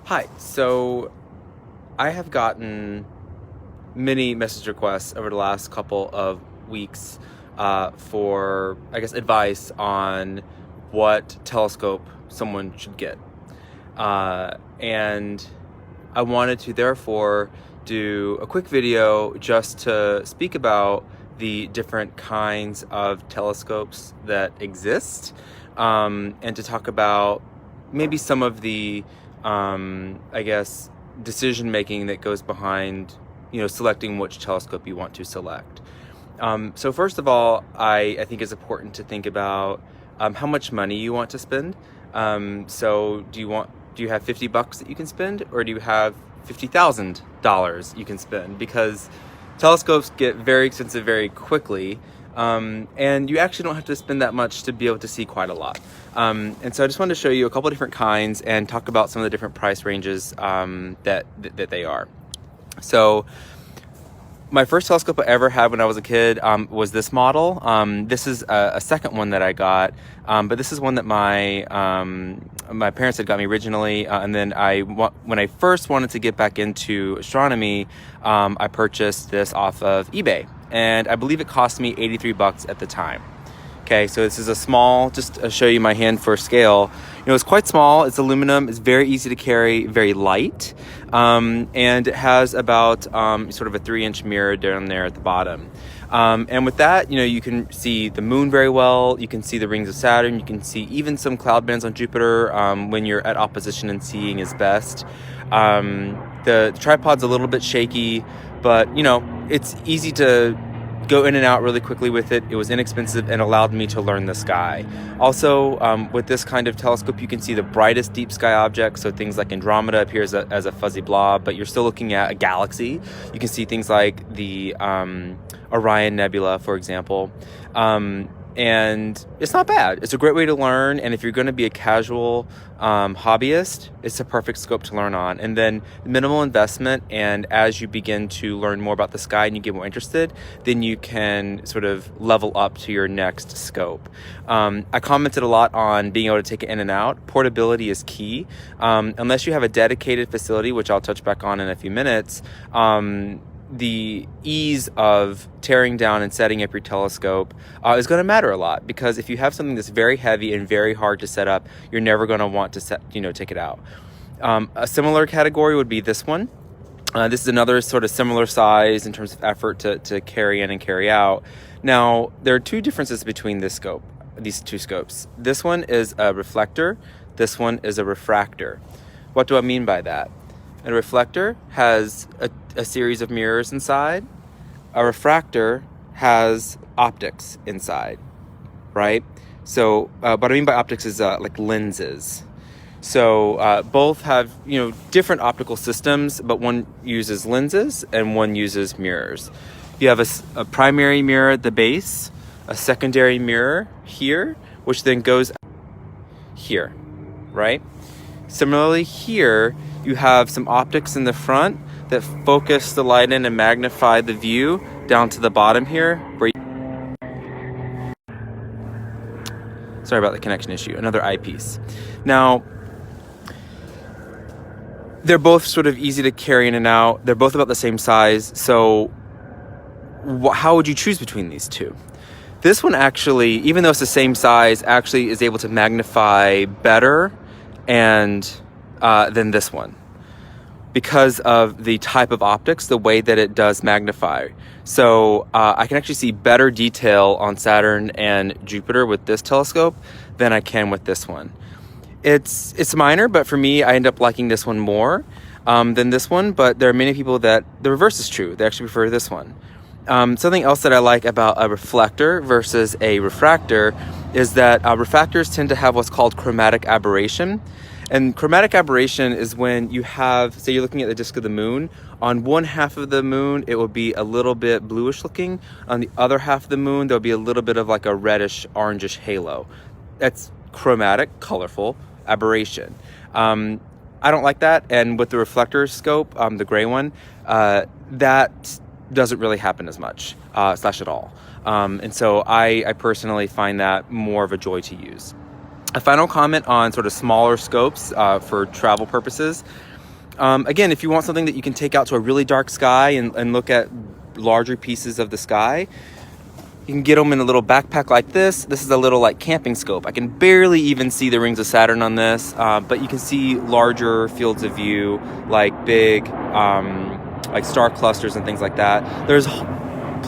Hi, so I have gotten many message requests over the last couple of weeks for, I guess, advice on what telescope someone should get. And I wanted to therefore do a quick video just to speak about the different kinds of telescopes that exist, and to talk about maybe some of the I guess, decision making that goes behind, selecting which telescope you want to select. So first of all, I think it's important to think about how much money you want to spend. So do you have $50 that you can spend, or do you have $50,000 you can spend? Because telescopes get very expensive very quickly. And you actually don't have to spend that much to be able to see quite a lot. And so I just wanted to show you a couple different kinds and talk about some of the different price ranges that they are. So my first telescope I ever had when I was a kid was this model. This is a second one that I got, but this is one that my parents had got me originally, and then when I first wanted to get back into astronomy, I purchased this off of eBay, and I believe it cost me $83 at the time. Okay, so this is a small, just to show you my hand for scale. It's quite small, it's aluminum, it's very easy to carry, very light, and it has about sort of a 3-inch mirror down there at the bottom. And with that, you can see the moon very well, you can see the rings of Saturn, you can see even some cloud bands on Jupiter when you're at opposition and seeing is best. The tripod's a little bit shaky, but it's easy to go in and out really quickly with it. It was inexpensive and allowed me to learn the sky. Also, with this kind of telescope, you can see the brightest deep sky objects. So things like Andromeda appears as a fuzzy blob, but you're still looking at a galaxy. You can see things like the Orion Nebula, for example. And it's not bad. It's a great way to learn. And if you're going to be a casual hobbyist, it's a perfect scope to learn on. And then minimal investment. And as you begin to learn more about the sky and you get more interested, then you can sort of level up to your next scope. I commented a lot on being able to take it in and out. Portability is key. Unless you have a dedicated facility, which I'll touch back on in a few minutes, the ease of tearing down and setting up your telescope is going to matter a lot, because if you have something that's very heavy and very hard to set up, you're never going to want to take it out. A similar category would be this one. This is another sort of similar size in terms of effort to carry in and carry out. Now, there are two differences between these two scopes. This one is a reflector. This one is a refractor. What do I mean by that? A reflector has a series of mirrors inside. A refractor has optics inside, right? So what I mean by optics is like lenses. So both have different optical systems, but one uses lenses and one uses mirrors. You have a primary mirror at the base, a secondary mirror here, which then goes here, right? Similarly here, you have some optics in the front that focus the light in and magnify the view down to the bottom here. Sorry about the connection issue, another eyepiece. Now, they're both sort of easy to carry in and out. They're both about the same size. So how would you choose between these two? This one actually, even though it's the same size, actually is able to magnify better and than this one, because of the type of optics, the way that it does magnify. So I can actually see better detail on Saturn and Jupiter with this telescope than I can with this one. It's minor, but for me, I end up liking this one more than this one. But there are many people that the reverse is true. They actually prefer this one. Something else that I like about a reflector versus a refractor is that refractors tend to have what's called chromatic aberration. And chromatic aberration is when you have, say you're looking at the disk of the moon. On one half of the moon, it will be a little bit bluish looking. On the other half of the moon, there'll be a little bit of like a reddish, orangish halo. That's chromatic, colorful aberration. I don't like that. And with the reflector scope, the gray one, that doesn't really happen as much, slash at all. And so I personally find that more of a joy to use. A final comment on sort of smaller scopes for travel purposes. Again, if you want something that you can take out to a really dark sky and look at larger pieces of the sky, you can get them in a little backpack like this. This is a little like camping scope. I can barely even see the rings of Saturn on this, but you can see larger fields of view, like big like star clusters and things like that. There's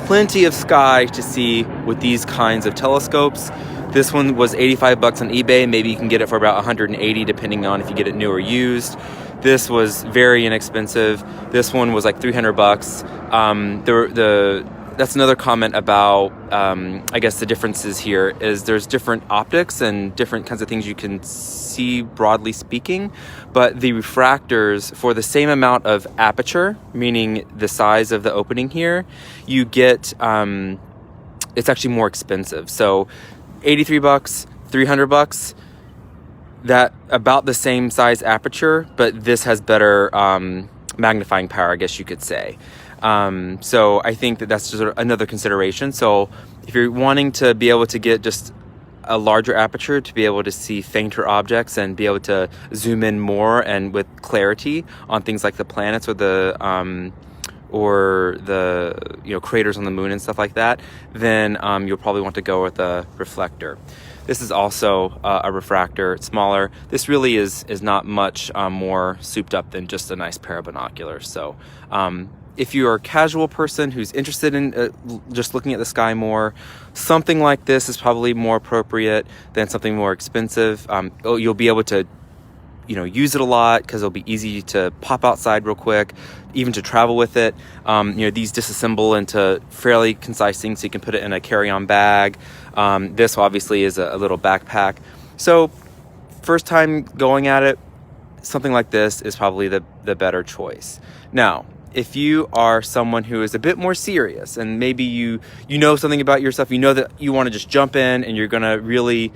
plenty of sky to see with these kinds of telescopes. This one was 85 bucks on eBay. Maybe you can get it for about 180 depending on if you get it new or used. This was very inexpensive. This one was like 300 bucks. That's another comment about, I guess the differences here is there's different optics and different kinds of things you can see, broadly speaking, but the refractors, for the same amount of aperture, meaning the size of the opening here, you get, it's actually more expensive. So 83 bucks, 300 bucks, that about the same size aperture, but this has better magnifying power, I guess you could say. So I think that that's just another consideration. So if you're wanting to be able to get just a larger aperture to be able to see fainter objects and be able to zoom in more and with clarity on things like the planets or the craters on the moon and stuff like that, then you'll probably want to go with a reflector. This is also a refractor. It's smaller. This really is not much more souped up than just a nice pair of binoculars. So if you're a casual person who's interested in just looking at the sky more, something like this is probably more appropriate than something more expensive. You'll be able to use it a lot because it'll be easy to pop outside real quick, even to travel with it. These disassemble into fairly concise things, so you can put it in a carry-on bag. This obviously is a little backpack. So first time going at it, something like this is probably the better choice. Now, if you are someone who is a bit more serious and maybe you know something about yourself, that you want to just jump in and you're going to really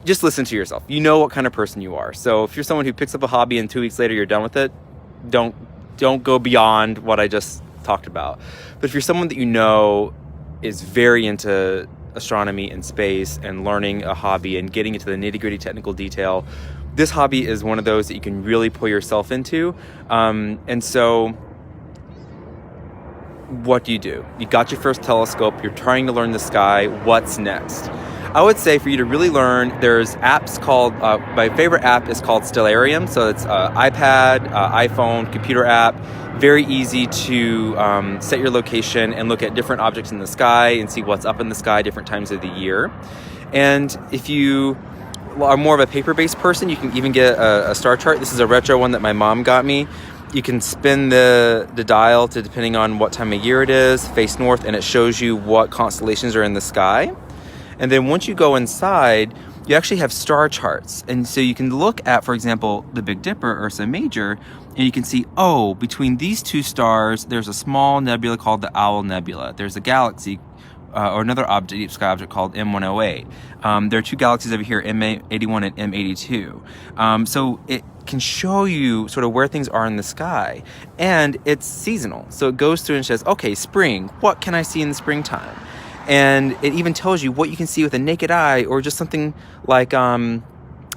just listen to yourself. You know what kind of person you are. So if you're someone who picks up a hobby and 2 weeks later you're done with it, don't go beyond what I just talked about. But if you're someone that is very into astronomy and space and learning a hobby and getting into the nitty-gritty technical detail, this hobby is one of those that you can really pull yourself into. And so what do? You got your first telescope, you're trying to learn the sky, what's next? I would say for you to really learn, there's apps called, my favorite app is called Stellarium. So it's iPad, iPhone, computer app. Very easy to set your location and look at different objects in the sky and see what's up in the sky different times of the year. And if you are more of a paper-based person, you can even get a star chart. This is a retro one that my mom got me. You can spin the dial to depending on what time of year it is, face north, and it shows you what constellations are in the sky. And then once you go inside, you actually have star charts. And so you can look at, for example, the Big Dipper, Ursa Major, and you can see, between these two stars, there's a small nebula called the Owl Nebula. There's a galaxy, or another deep sky object called M108. There are two galaxies over here, M81 and M82. So it can show you sort of where things are in the sky. And it's seasonal. So it goes through and says, okay, spring, what can I see in the springtime? And it even tells you what you can see with a naked eye or just something like a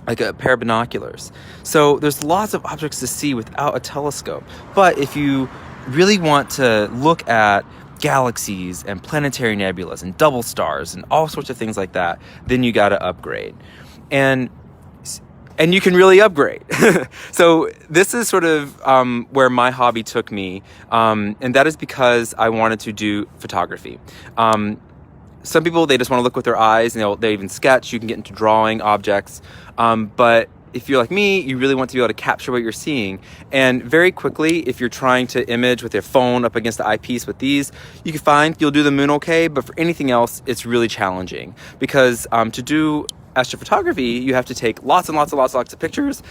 pair of binoculars. So there's lots of objects to see without a telescope. But if you really want to look at galaxies and planetary nebulas and double stars and all sorts of things like that, then you got to upgrade. And you can really upgrade. So this is sort of where my hobby took me. And that is because I wanted to do photography. Some people, they just want to look with their eyes, and they even sketch. You can get into drawing objects. But if you're like me, you really want to be able to capture what you're seeing. And very quickly, if you're trying to image with your phone up against the eyepiece with these, you can find you'll do the moon okay, but for anything else, it's really challenging. Because to do astrophotography, you have to take lots of pictures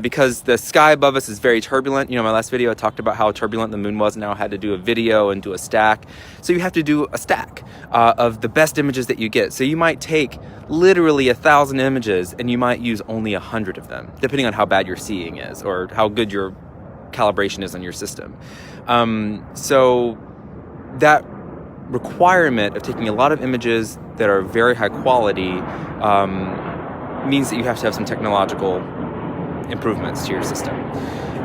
because the sky above us is very turbulent. My last video I talked about how turbulent the moon was, and now I had to do a video and do a stack. So you have to do a stack of the best images that you get. So you might take literally 1,000 images and you might use only 100 of them, depending on how bad your seeing is or how good your calibration is on your system. So that requirement of taking a lot of images that are very high quality means that you have to have some technological improvements to your system.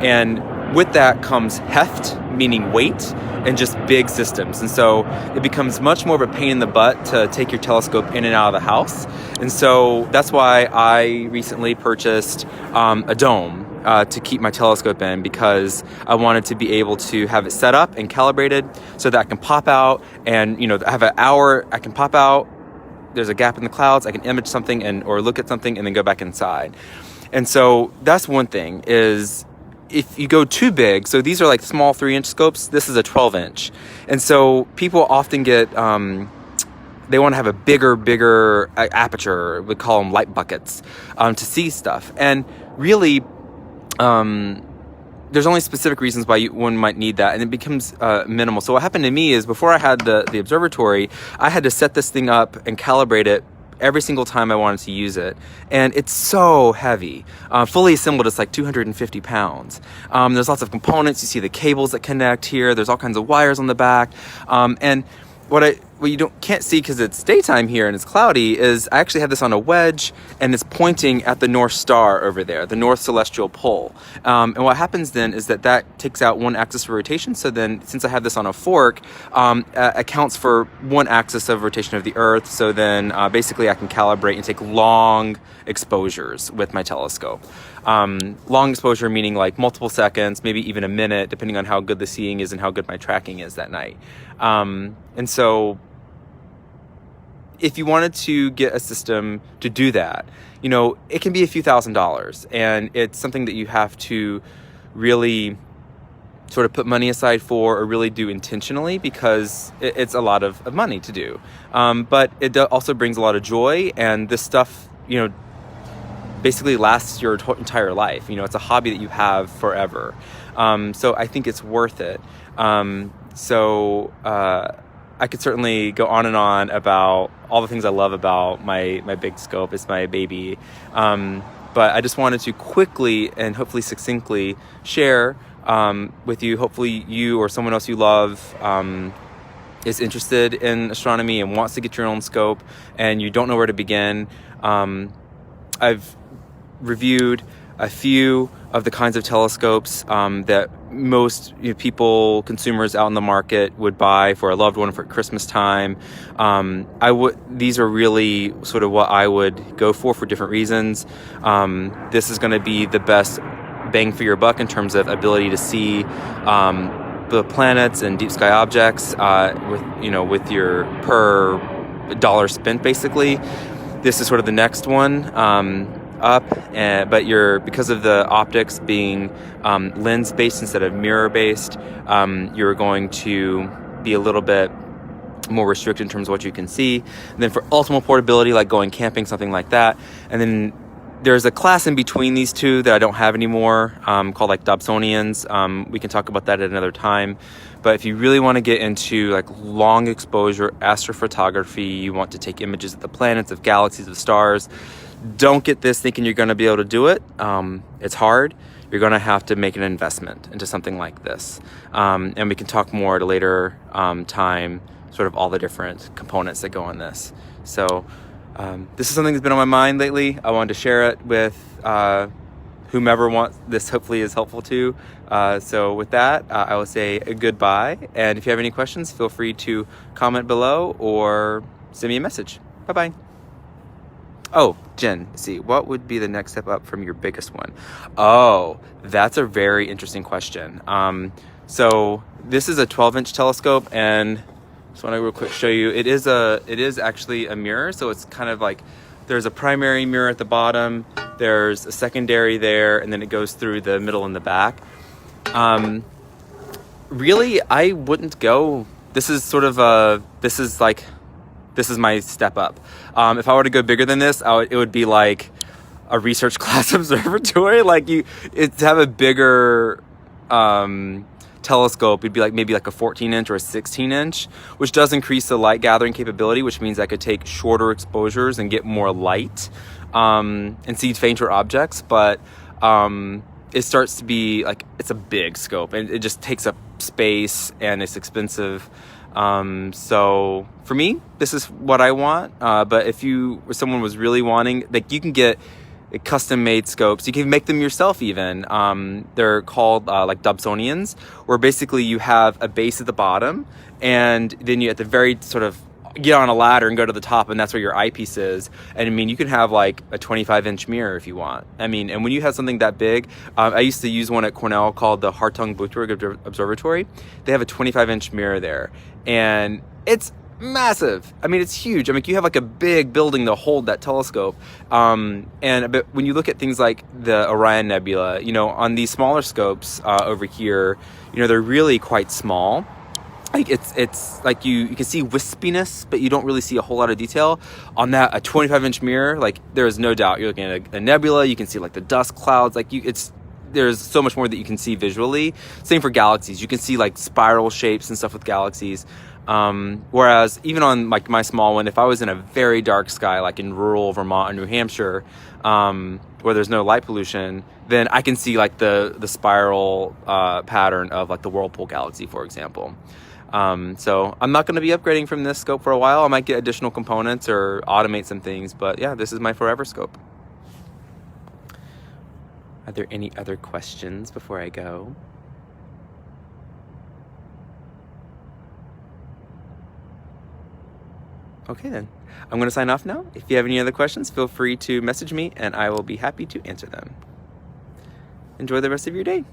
And with that comes heft, meaning weight, and just big systems. And so it becomes much more of a pain in the butt to take your telescope in and out of the house. And so that's why I recently purchased a dome to keep my telescope in, because I wanted to be able to have it set up and calibrated so that I can pop out and, I have an hour, I can pop out, there's a gap in the clouds, I can image something or look at something and then go back inside. And so that's one thing, is if you go too big, so these are like small 3-inch scopes, this is a 12-inch. And so people often get, they want to have a bigger aperture, we call them light buckets, to see stuff. And really, there's only specific reasons why one might need that, and it becomes minimal. So what happened to me is, before I had the observatory, I had to set this thing up and calibrate it every single time I wanted to use it. And it's so heavy. Fully assembled, it's like 250 pounds. There's lots of components. You see the cables that connect here. There's all kinds of wires on the back. And what you can't see because it's daytime here and it's cloudy is I actually have this on a wedge, and it's pointing at the North Star over there, the North Celestial Pole. And what happens then is that takes out one axis of rotation. So then, since I have this on a fork, accounts for one axis of rotation of the Earth. So then basically I can calibrate and take long exposures with my telescope. Long exposure meaning like multiple seconds, maybe even a minute, depending on how good the seeing is and how good my tracking is that night. And so if you wanted to get a system to do that, it can be a few $1,000s, and it's something that you have to really sort of put money aside for, or really do intentionally, because it's a lot of money to do. But it also brings a lot of joy, and this stuff, basically lasts your entire life. It's a hobby that you have forever. So I think it's worth it. I could certainly go on and on about all the things I love about my big scope. It's my baby. But I just wanted to quickly and hopefully succinctly share with you. Hopefully you or someone else you love is interested in astronomy and wants to get your own scope, and you don't know where to begin. I've reviewed a few of the kinds of telescopes that most people, consumers out in the market, would buy for a loved one for Christmas time. These are really sort of what I would go for different reasons. This is going to be the best bang for your buck in terms of ability to see the planets and deep sky objects with your per dollar spent, basically. This is sort of the next one up, but because of the optics being lens-based instead of mirror-based, you're going to be a little bit more restricted in terms of what you can see. And then for ultimate portability, like going camping, something like that. And then there's a class in between these two that I don't have anymore, called like Dobsonians. We can talk about that at another time. But if you really want to get into like long exposure astrophotography, you want to take images of the planets, of galaxies, of stars, don't get this thinking you're going to be able to do it. It's hard. You're going to have to make an investment into something like this. And we can talk more at a later time, sort of all the different components that go on this. So this is something that's been on my mind lately. I wanted to share it with whomever wants this, hopefully is helpful to. So with that, I will say goodbye. And if you have any questions, feel free to comment below or send me a message. Bye-bye. Oh, Jen, see, what would be the next step up from your biggest one? Oh, that's a very interesting question. So this is a 12-inch telescope, and just want to real quick show you. It is actually a mirror, so it's kind of like there's a primary mirror at the bottom, there's a secondary there, and then it goes through the middle and the back. Really, I wouldn't go. This is my step up. If I were to go bigger than this, it would be like a research class observatory. To have a bigger telescope, it'd be like maybe like a 14-inch or a 16-inch, which does increase the light gathering capability, which means I could take shorter exposures and get more light and see fainter objects. But it starts to be like, it's a big scope and it just takes up space and it's expensive. So for me, this is what I want. But if someone was really wanting, like, you can get custom-made scopes. You can make them yourself even. They're called like Dobsonians, where basically you have a base at the bottom, and then you at the very sort of get on a ladder and go to the top, and that's where your eyepiece is. And I mean, you can have like a 25-inch mirror if you want. I mean, and when you have something that big, I used to use one at Cornell called the Hartung Blutberg Observatory. They have a 25-inch mirror there, and it's massive. I mean, it's huge. I mean, you have like a big building to hold that telescope. But when you look at things like the Orion Nebula, you know, on these smaller scopes over here, you know, they're really quite small. Like it's like you can see wispiness, but you don't really see a whole lot of detail. On that, a 25-inch mirror, like there is no doubt you're looking at a nebula. You can see like the dust clouds. Like there's so much more that you can see visually. Same for galaxies. You can see like spiral shapes and stuff with galaxies. Whereas even on like my small one, if I was in a very dark sky, like in rural Vermont or New Hampshire, where there's no light pollution, then I can see like the spiral pattern of like the Whirlpool galaxy, for example. So I'm not going to be upgrading from this scope for a while. I might get additional components or automate some things, but yeah, this is my forever scope. Are there any other questions before I go? Okay then, I'm going to sign off now. If you have any other questions, feel free to message me and I will be happy to answer them. Enjoy the rest of your day.